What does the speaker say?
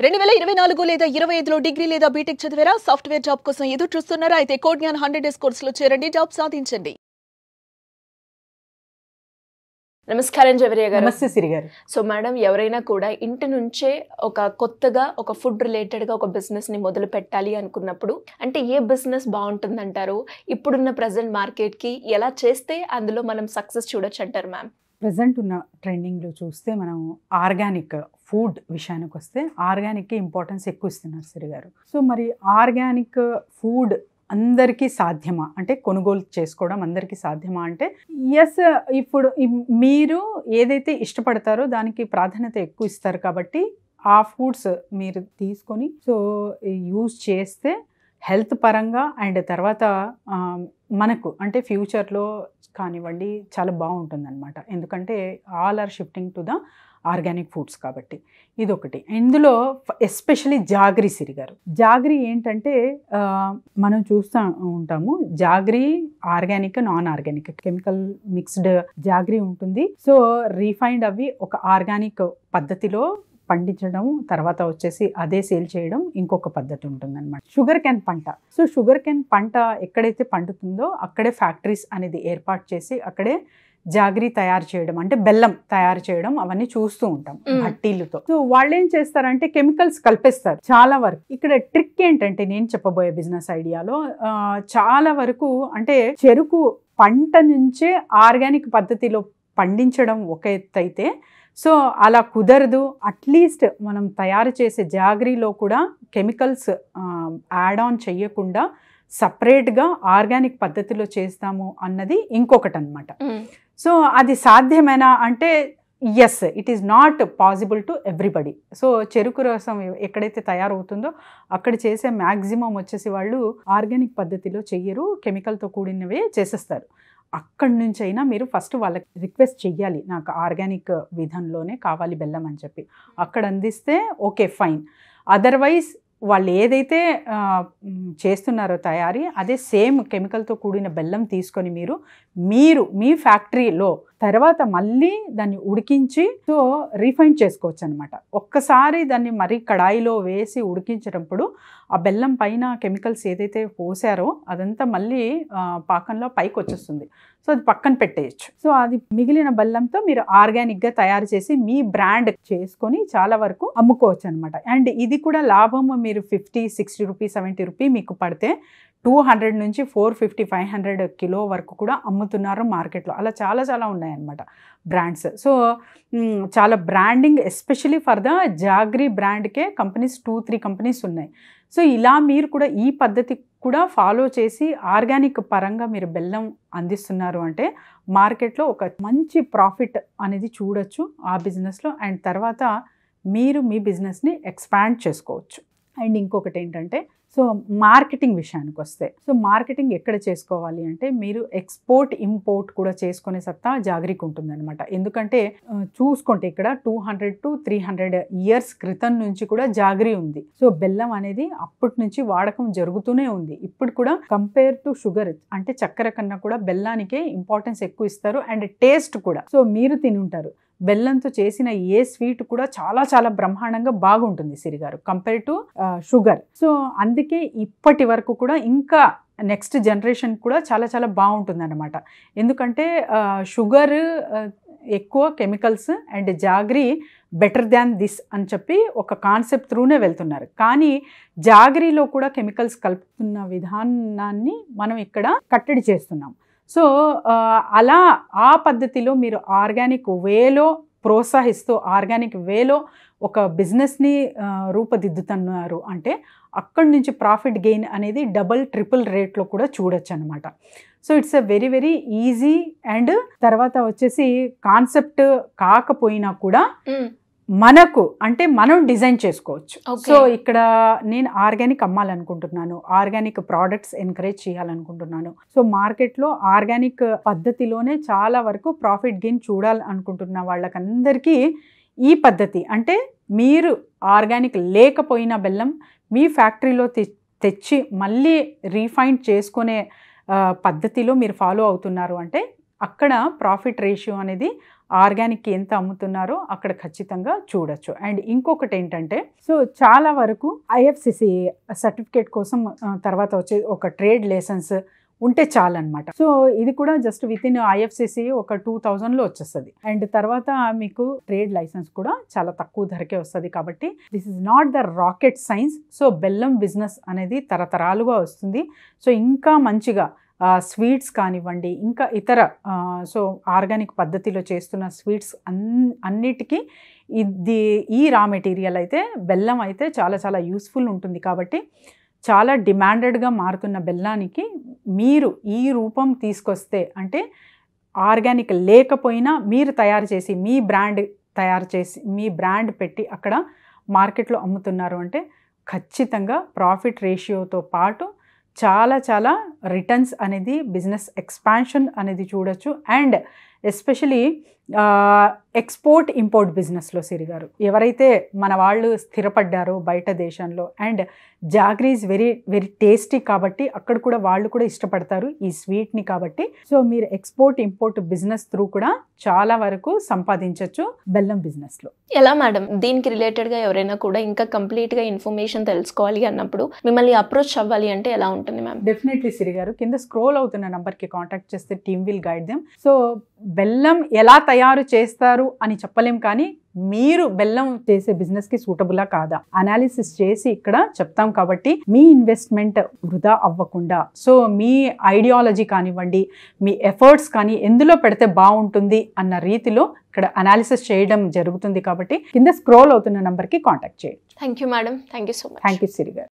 2024 లేదా 25లో డిగ్రీ లేదా బీటెక్ చదివారా? సాఫ్ట్వేర్ జాబ్ కోసం ఎదురు చూస్తున్నారా? అయితే కోడ్ జ్ఞాన్ 100 డేస్ కోర్సులో చేరండి, జాబ్ సాధించండి. నమస్కారం జవరియా గారు. నమస్తే సిరి గారు. సో మేడం, ఎవరైనా కూడా ఇంటి నుంచే ఒక కొత్తగా ఒక ఫుడ్ రిలేటెడ్గా ఒక బిజినెస్ని మొదలు పెట్టాలి అనుకున్నప్పుడు అంటే ఏ బిజినెస్ బాగుంటుందంటారు? ఇప్పుడున్న ప్రజెంట్ మార్కెట్కి ఎలా చేస్తే అందులో మనం సక్సెస్ చూడొచ్చు అంటారు మ్యామ్? ప్రజెంట్ ఉన్న ట్రెండింగ్లో చూస్తే మనం ఆర్గానిక్ ఫుడ్ విషయానికి వస్తే ఆర్గానిక్కి ఇంపార్టెన్స్ ఎక్కువ ఇస్తున్నారు సిరి గారు. సో మరి ఆర్గానిక్ ఫుడ్ అందరికీ సాధ్యమా అంటే కొనుగోలు చేసుకోవడం అందరికీ సాధ్యమా అంటే ఎస్. ఇప్పుడు మీరు ఏదైతే ఇష్టపడతారో దానికి ప్రాధాన్యత ఎక్కువ ఇస్తారు కాబట్టి ఆ ఫుడ్స్ మీరు తీసుకొని సో యూజ్ చేస్తే హెల్త్ పరంగా అండ్ తర్వాత మనకు అంటే ఫ్యూచర్లో కానివ్వండి చాలా బాగుంటుందన్నమాట. ఎందుకంటే all are shifting to the organic foods కాబట్టి ఇదొకటి. ఇందులో ఎస్పెషలీ జాగరీ సిరి గారు. జాగరీ ఏంటంటే మనం చూస్తూ ఉంటాము, jaggery organic non organic chemical mixed jaggery ఉంటుంది. సో రీఫైండ్ అవి ఒక ఆర్గానిక్ పద్ధతిలో పండించడం, తర్వాత వచ్చేసి అదే సేల్ చేయడం ఇంకొక పద్ధతి ఉంటుందన్నమాట. షుగర్ క్యాన్ పంట. సో షుగర్ క్యాన్ పంట ఎక్కడైతే పండుతుందో అక్కడే ఫ్యాక్టరీస్ అనేది ఏర్పాటు చేసి అక్కడే జాగరీ తయారు చేయడం అంటే బెల్లం తయారు చేయడం అవన్నీ చూస్తూ ఉంటాం భట్టీలతో. సో వాళ్ళు ఏం చేస్తారంటే కెమికల్స్ కలిపేస్తారు చాలా వరకు. ఇక్కడ ట్రిక్ ఏంటంటే నేను చెప్పబోయే బిజినెస్ ఐడియాలో చాలా వరకు అంటే చెరుకు పంట నుంచే ఆర్గానిక్ పద్ధతిలో పండించడం ఒక ఎత్తు అయితే సో అలా కుదరదు. అట్లీస్ట్ మనం తయారు చేసే జాగరీలో కూడా కెమికల్స్ యాడ్ ఆన్ చెయ్యకుండా సపరేట్గా ఆర్గానిక్ పద్ధతిలో చేస్తాము అన్నది ఇంకొకటి అనమాట. సో అది సాధ్యమేనా అంటే yes, it is not possible to everybody. So చెరుకు రసం ఎక్కడైతే తయారవుతుందో అక్కడ చేసే మ్యాక్సిమం వచ్చేసి వాళ్ళు ఆర్గానిక్ పద్ధతిలో చెయ్యరు, కెమికల్తో కూడినవే చేసేస్తారు. అక్కడి నుంచి అయినా మీరు ఫస్ట్ వాళ్ళకి రిక్వెస్ట్ చెయ్యాలి, నాకు ఆర్గానిక్ విధంలోనే కావాలి బెల్లం అని చెప్పి. అక్కడ అందిస్తే ఓకే ఫైన్. అదర్వైజ్ వాళ్ళు ఏదైతే చేస్తున్నారో తయారీ అదే సేమ్ కెమికల్తో కూడిన బెల్లం తీసుకొని మీరు మీ ఫ్యాక్టరీలో తర్వాత మళ్ళీ దాన్ని ఉడికించి సో రీఫైండ్ చేసుకోవచ్చు అనమాట. ఒక్కసారి దాన్ని మరీ కడాయిలో వేసి ఉడికించినప్పుడు ఆ బెల్లం పైన కెమికల్స్ ఏదైతే పోసారో అదంతా మళ్ళీ పాకంలో పైకి వచ్చేస్తుంది. సో అది పక్కన పెట్టేయచ్చు. సో అది మిగిలిన బెల్లంతో మీరు ఆర్గానిక్గా తయారు చేసి మీ బ్రాండ్ చేసుకొని చాలా వరకు అమ్ముకోవచ్చు అనమాట. అండ్ ఇది కూడా లాభం మీరు 50, 60 రూపీస్, 70 రూపీస్ మీకు పడితే 200 నుంచి 450, 500 కిలో వరకు కూడా అమ్ముతున్నారు మార్కెట్లో. అలా చాలా చాలా ఉన్నాయన్నమాట బ్రాండ్స్. సో చాలా branding especially for the jaggery బ్రాండ్కే కంపెనీస్ 2-3 కంపెనీస్ ఉన్నాయి. సో ఇలా మీరు కూడా ఈ పద్ధతి కూడా ఫాలో చేసి ఆర్గానిక్ పరంగా మీరు బెల్లం అందిస్తున్నారు అంటే మార్కెట్లో ఒక మంచి ప్రాఫిట్ అనేది చూడొచ్చు ఆ బిజినెస్లో. అండ్ తర్వాత మీరు మీ బిజినెస్ని ఎక్స్పాండ్ చేసుకోవచ్చు. అండ్ ఇంకొకటి ఏంటంటే సో మార్కెటింగ్ విషయానికి వస్తే సో మార్కెటింగ్ ఎక్కడ చేసుకోవాలి అంటే మీరు ఎక్స్పోర్ట్ ఇంపోర్ట్ కూడా చేసుకునే సత్తా జాగరీకి ఉంటుందన్నమాట. ఎందుకంటే చూసుకుంటే ఇక్కడ 200 to 300 ఇయర్స్ క్రితం నుంచి కూడా జాగరీ ఉంది. సో బెల్లం అనేది అప్పటి నుంచి వాడకం జరుగుతూనే ఉంది. ఇప్పుడు కూడా కంపేర్ టు షుగర్ అంటే చక్కెర కన్నా కూడా బెల్లానికే ఇంపార్టెన్స్ ఎక్కువ ఇస్తారు. అండ్ టేస్ట్ కూడా సో మీరు తినుంటారు, బెల్లంతో చేసిన ఏ స్వీట్ కూడా చాలా చాలా బ్రహ్మాండంగా బాగుంటుంది సిరిగారు కంపేర్ టు షుగర్. సో అందుకే ఇప్పటి వరకు కూడా ఇంకా నెక్స్ట్ జనరేషన్ కూడా చాలా చాలా బాగుంటుంది అన్నమాట. ఎందుకంటే షుగర్ ఎక్కువ chemicals and jaggery better than this అని చెప్పి ఒక కాన్సెప్ట్ త్రూనే వెళ్తున్నారు. కానీ జాగరీలో కూడా కెమికల్స్ కలుపుతున్న విధానాన్ని మనం ఇక్కడ కట్టడి చేస్తున్నాం. సో అలా ఆ పద్ధతిలో మీరు ఆర్గానిక్ వేలో ప్రోత్సహిస్తూ ఆర్గానిక్ వేలో ఒక బిజినెస్ని రూపుదిద్దుతున్నారు అంటే అక్కడి నుంచి ప్రాఫిట్ గెయిన్ అనేది డబుల్ ట్రిపుల్ రేట్లో కూడా చూడొచ్చు అనమాట. So it's a very very easy and తర్వాత వచ్చేసి కాన్సెప్ట్ కాకపోయినా కూడా మనకు అంటే మనం డిజైన్ చేసుకోవచ్చు. సో ఇక్కడ నేను ఆర్గానిక్ అమ్మాలనుకుంటున్నాను, ఆర్గానిక్ ప్రోడక్ట్స్ ఎంకరేజ్ చేయాలనుకుంటున్నాను. సో మార్కెట్లో ఆర్గానిక్ పద్ధతిలోనే చాలా వరకు ప్రాఫిట్ గెయిన్ చూడాలనుకుంటున్న వాళ్ళకందరికీ ఈ పద్ధతి అంటే మీరు ఆర్గానిక్ లేకపోయినా బెల్లం మీ ఫ్యాక్టరీలో తెచ్చి మళ్ళీ రీఫైండ్ చేసుకునే పద్ధతిలో మీరు ఫాలో అవుతున్నారు అంటే అక్కడ ప్రాఫిట్ రేషియో అనేది ఆర్గానిక్కి ఎంత అమ్ముతున్నారో అక్కడ ఖచ్చితంగా చూడొచ్చు. అండ్ ఇంకొకటి ఏంటంటే, సో చాలా వరకు IFCC సర్టిఫికేట్ కోసం తర్వాత వచ్చే ఒక ట్రేడ్ లైసెన్స్ ఉంటే చాలన్నమాట. సో ఇది కూడా జస్ట్ విత్ ఇన్ IFCC ఒక 2000లో వచ్చేస్తుంది. అండ్ తర్వాత మీకు ట్రేడ్ లైసెన్స్ కూడా చాలా తక్కువ ధరకే వస్తుంది. కాబట్టి this is not the rocket science. So బెల్లం బిజినెస్ అనేది తరతరాలుగా వస్తుంది. సో ఇంకా మంచిగా స్వీట్స్ కానివ్వండి, ఇంకా ఇతర సో ఆర్గానిక్ పద్ధతిలో చేస్తున్న స్వీట్స్ అన్నిటికీ ఈ రా మెటీరియల్ అయితే బెల్లం అయితే చాలా చాలా యూస్ఫుల్ ఉంటుంది. కాబట్టి చాలా డిమాండెడ్గా మారుతున్న బెల్లానికి మీరు ఈ రూపం తీసుకొస్తే, అంటే ఆర్గానిక్ లేకపోయినా మీరు తయారు చేసి మీ బ్రాండ్ పెట్టి అక్కడ మార్కెట్లో అమ్ముతున్నారు అంటే ఖచ్చితంగా ప్రాఫిట్ రేషియోతో పాటు చాలా చాలా రిటర్న్స్ అనేది, బిజినెస్ ఎక్స్పాన్షన్ అనేది చూడొచ్చు. అండ్ ఎస్పెషలీ ఎక్స్పోర్ట్ ఇంపోర్ట్ బిజినెస్లో సిరి గారు ఎవరైతే మన వాళ్ళు స్థిరపడ్డారో బయట దేశంలో, and jaggery is very very tasty కాబట్టి అక్కడ కూడా వాళ్ళు కూడా ఇష్టపడతారు ఈ స్వీట్ని. కాబట్టి సో మీరు ఎక్స్పోర్ట్ ఇంపోర్ట్ బిజినెస్ త్రూ కూడా చాలా వరకు సంపాదించవచ్చు బెల్లం బిజినెస్లో. ఎలా మేడం, దీనికి రిలేటెడ్గా ఎవరైనా కూడా ఇంకా కంప్లీట్గా ఇన్ఫర్మేషన్ తెలుసుకోవాలి అన్నప్పుడు మిమ్మల్ని అప్రోచ్ అవ్వాలి అంటే ఎలా ఉంటుంది మ్యామ్? డెఫినెట్లీ సిరి గారు, కింద స్క్రోల్ అవుతున్న నంబర్కి కాంటాక్ట్ చేస్తే team will guide them. So బెల్లం ఎలా తయారు చేస్తారు అని చెప్పలేం, కానీ మీరు బెల్లం చేసే బిజినెస్కి సూటబులా కాదా అనాలిసిస్ చేసి ఇక్కడ చెప్తాం. కాబట్టి మీ ఇన్వెస్ట్మెంట్ వృధా అవ్వకుండా, సో మీ ఐడియాలజీ కానివ్వండి, మీ ఎఫర్ట్స్ కానీ ఎందులో పెడితే బాగుంటుంది అన్న రీతిలో ఇక్కడ అనాలిసిస్ చేయడం జరుగుతుంది. కాబట్టి కింద స్క్రోల్ అవుతున్న నంబర్కి కాంటాక్ట్ చేయండి. Thank you madam, thank you so much. Thank you Siri గారు.